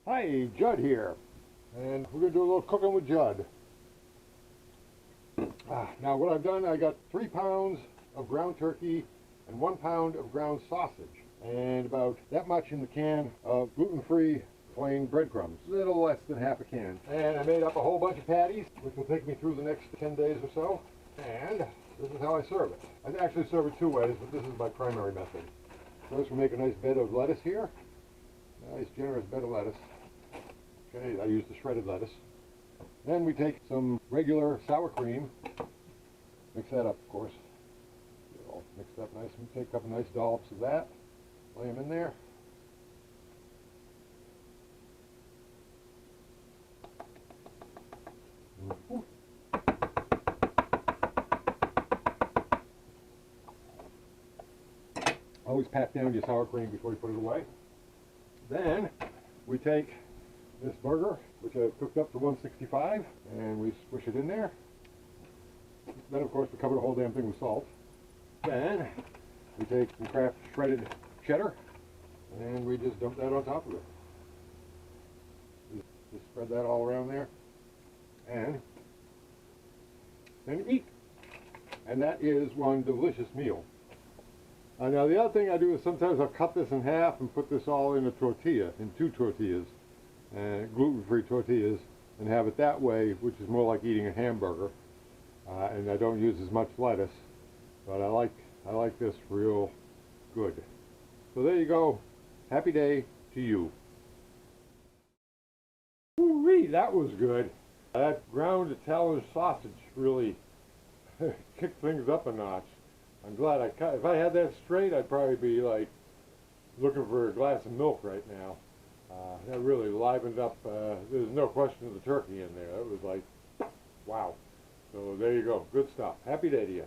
Hi, Judd here, and we're going to do a little cooking with Judd. Now what I've done, I got 3 pounds of ground turkey and 1 pound of ground sausage, and about that much in the can of gluten-free plain breadcrumbs, a little less than half a can. And I made up a whole bunch of patties, which will take me through the next 10 days or so, and this is how I serve it. I actually serve it 2 ways, but this is my primary method. First, we make a nice bed of lettuce here. Nice generous bed of lettuce. Okay, I use the shredded lettuce. Then we take some regular sour cream, mix that up, of course. Get it all mixed up nice. We take a couple nice dollops of that, lay them in there. Always pat down your sour cream before you put it away. Then we take this burger, which I've cooked up to 165, and we squish it in there. Then, of course, we cover the whole damn thing with salt. Then we take some Kraft shredded cheddar, and we just dump that on top of it. Just spread that all around there, and then eat. And that is one delicious meal. Now the other thing I do is sometimes I'll cut this in half and put this all in a tortilla, in 2 tortillas, gluten-free tortillas, and have it that way, which is more like eating a hamburger. And I don't use as much lettuce, but I like this real good. So there you go. Happy day to you. Woo-wee, that was good. That ground Italian sausage really kicked things up a notch. I'm glad I cut. If I had that straight, I'd probably be like looking for a glass of milk right now. That really livened up. There's no question of the turkey in there. That was like, wow. So there you go. Good stuff. Happy day to you.